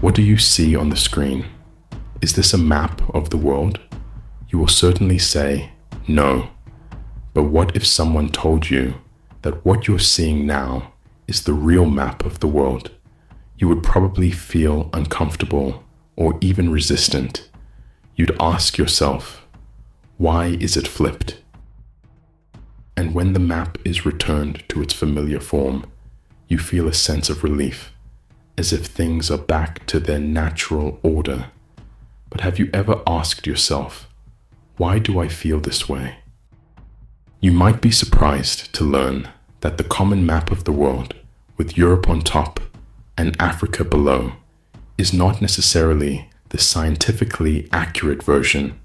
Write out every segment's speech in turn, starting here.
What do you see on the screen? Is this a map of the world? You will certainly say, no. But what if someone told you that what you're seeing now is the real map of the world? You would probably feel uncomfortable or even resistant. You'd ask yourself, why is it flipped? And when the map is returned to its familiar form, you feel a sense of relief, as if things are back to their natural order. But have you ever asked yourself, why do I feel this way? You might be surprised to learn that the common map of the world, with Europe on top and Africa below, is not necessarily the scientifically accurate version,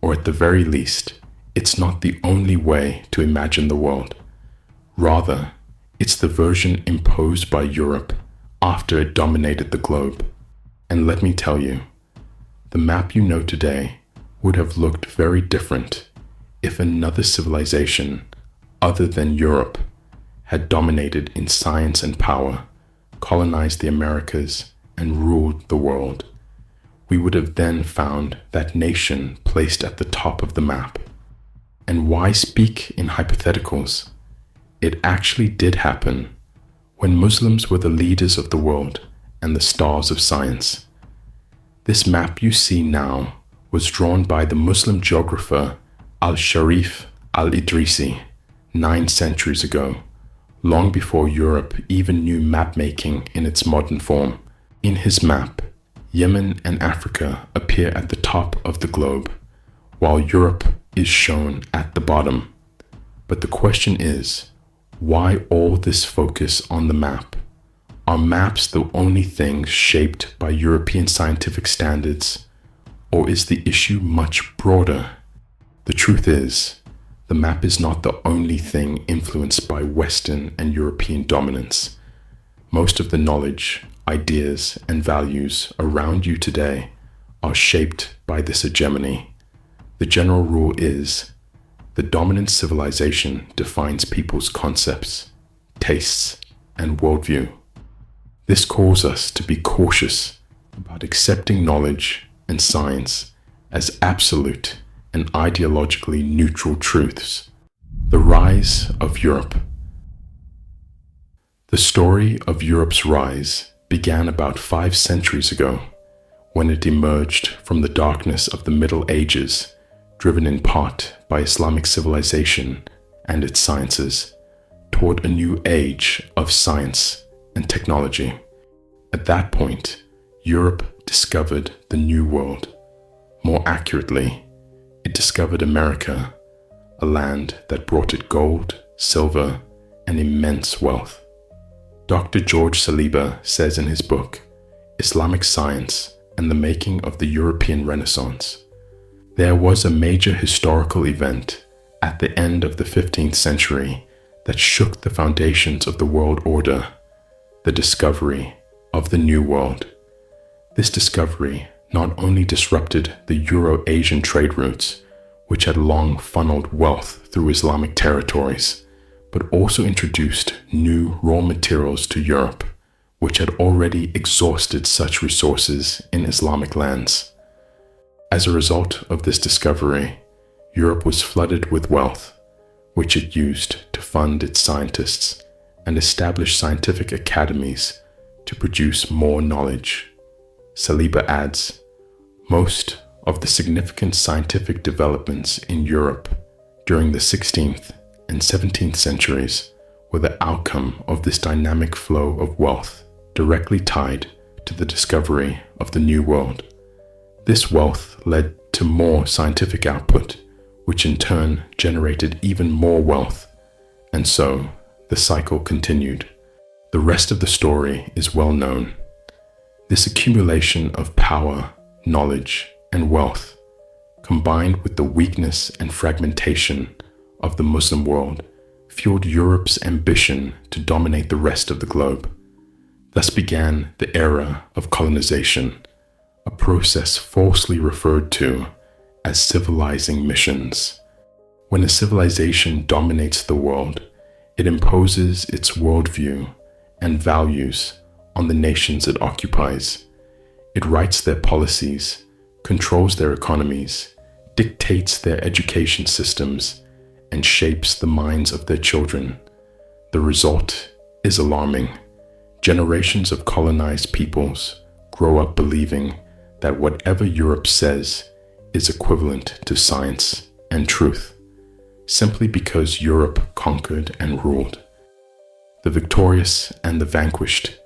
or at the very least, it's not the only way to imagine the world. Rather, it's the version imposed by Europe after it dominated the globe. And let me tell you, the map you know today would have looked very different if another civilization other than Europe had dominated in science and power, colonized the Americas, and ruled the world. We would have then found that nation placed at the top of the map. And why speak in hypotheticals? It actually did happen when Muslims were the leaders of the world and the stars of science. This map you see now was drawn by the Muslim geographer Al-Idrisi 9 centuries ago, long before Europe even knew map-making in its modern form. In his map, Yemen and Africa appear at the top of the globe, while Europe is shown at the bottom. But the question is, why all this focus on the map? Are maps the only things shaped by European scientific standards, or is the issue much broader? The truth is, the map is not the only thing influenced by Western and European dominance. Most of the knowledge, ideas, and values around you today are shaped by this hegemony. The general rule is, the dominant civilization defines people's concepts, tastes, and worldview. This calls us to be cautious about accepting knowledge and science as absolute and ideologically neutral truths. The rise of Europe. The story of Europe's rise began about 5 centuries ago, when it emerged from the darkness of the Middle Ages, driven in part by Islamic civilization and its sciences, toward a new age of science and technology. At that point, Europe discovered the New World. More accurately, it discovered America, a land that brought it gold, silver, and immense wealth. Dr. George Saliba says in his book, Islamic Science and the Making of the European Renaissance, there was a major historical event at the end of the 15th century that shook the foundations of the world order, the discovery of the New World. This discovery not only disrupted the Euro-Asian trade routes, which had long funneled wealth through Islamic territories, but also introduced new raw materials to Europe, which had already exhausted such resources in Islamic lands. As a result of this discovery, Europe was flooded with wealth, which it used to fund its scientists and establish scientific academies to produce more knowledge. Saliba adds, most of the significant scientific developments in Europe during the 16th and 17th centuries were the outcome of this dynamic flow of wealth directly tied to the discovery of the New World. This wealth led to more scientific output, which in turn generated even more wealth, and so the cycle continued. The rest of the story is well known. This accumulation of power, knowledge, and wealth, combined with the weakness and fragmentation of the Muslim world, fueled Europe's ambition to dominate the rest of the globe. Thus began the era of colonization, a process falsely referred to as civilizing missions. When a civilization dominates the world, it imposes its worldview and values on the nations it occupies. It writes their policies, controls their economies, dictates their education systems, and shapes the minds of their children. The result is alarming. Generations of colonized peoples grow up believing that whatever Europe says is equivalent to science and truth, simply because Europe conquered and ruled. The victorious and the vanquished.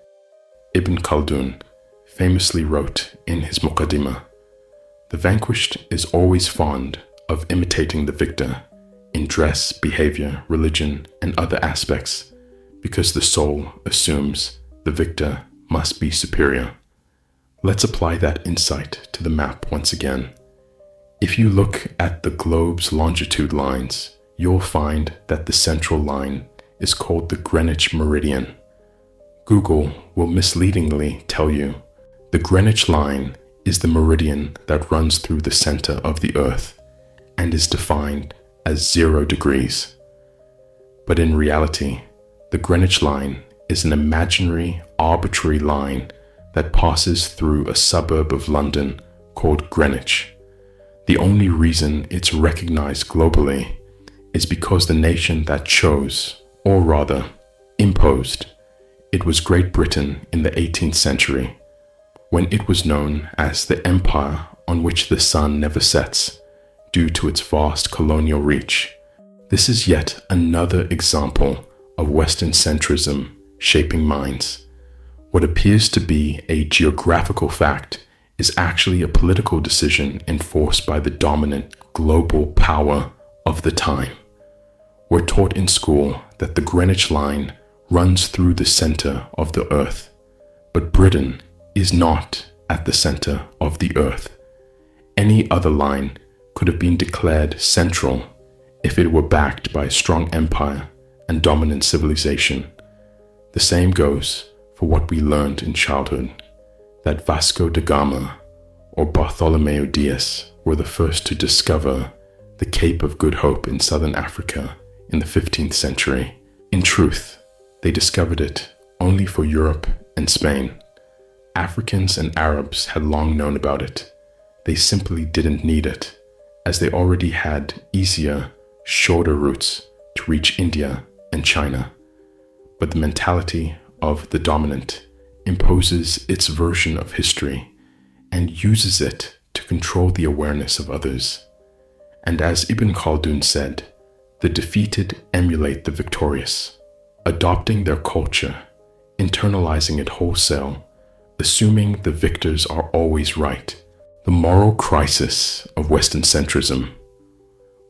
Ibn Khaldun famously wrote in his Muqaddimah, "The vanquished is always fond of imitating the victor in dress, behavior, religion, and other aspects, because the soul assumes the victor must be superior." Let's apply that insight to the map once again. If you look at the globe's longitude lines, you'll find that the central line is called the Greenwich Meridian. Google will misleadingly tell you the Greenwich line is the meridian that runs through the center of the Earth and is defined as 0 degrees. But in reality, the Greenwich line is an imaginary, arbitrary line that passes through a suburb of London called Greenwich. The only reason it's recognized globally is because the nation that chose, or rather, imposed, it was Great Britain in the 18th century, when it was known as the empire on which the sun never sets, due to its vast colonial reach. This is yet another example of Western centrism shaping minds. What appears to be a geographical fact is actually a political decision enforced by the dominant global power of the time. We're taught in school that the Greenwich line runs through the center of the Earth, but Britain is not at the center of the Earth. Any other line could have been declared central if it were backed by a strong empire and dominant civilization. The same goes for what we learned in childhood, that Vasco da Gama or Bartholomew Diaz were the first to discover the Cape of Good Hope in southern Africa in the 15th century. In truth, they discovered it only for Europe and Spain. Africans and Arabs had long known about it. They simply didn't need it, as they already had easier, shorter routes to reach India and China. But the mentality of the dominant imposes its version of history and uses it to control the awareness of others. And as Ibn Khaldun said, the defeated emulate the victorious, adopting their culture, internalizing it wholesale, assuming the victors are always right. The moral crisis of Western centrism.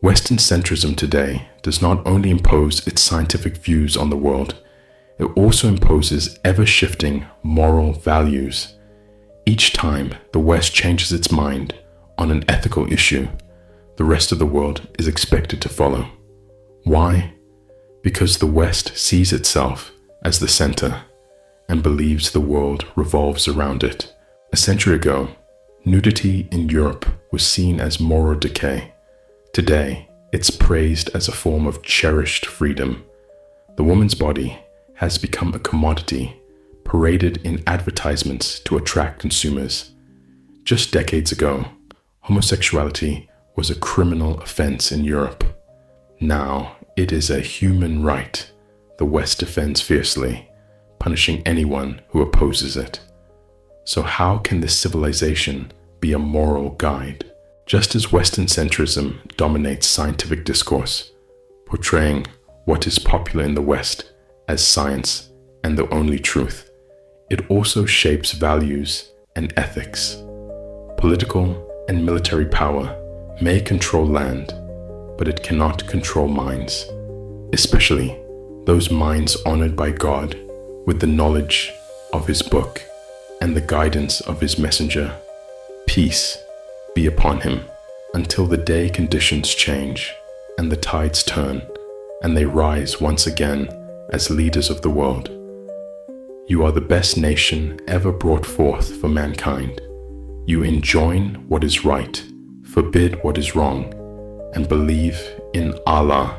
Western centrism today does not only impose its scientific views on the world, it also imposes ever-shifting moral values. Each time the West changes its mind on an ethical issue, the rest of the world is expected to follow. Why? Because the West sees itself as the center and believes the world revolves around it. A century ago, nudity in Europe was seen as moral decay. Today, it's praised as a form of cherished freedom. The woman's body has become a commodity, paraded in advertisements to attract consumers. Just decades ago, homosexuality was a criminal offense in Europe. Now, it is a human right the West defends fiercely, punishing anyone who opposes it. So how can this civilization be a moral guide? Just as Western centrism dominates scientific discourse, portraying what is popular in the West as science and the only truth, it also shapes values and ethics. Political and military power may control land, but it cannot control minds, especially those minds honored by God with the knowledge of His book and the guidance of His messenger. Peace be upon him, until the day conditions change and the tides turn and they rise once again as leaders of the world. You are the best nation ever brought forth for mankind. You enjoin what is right, forbid what is wrong, and believe in Allah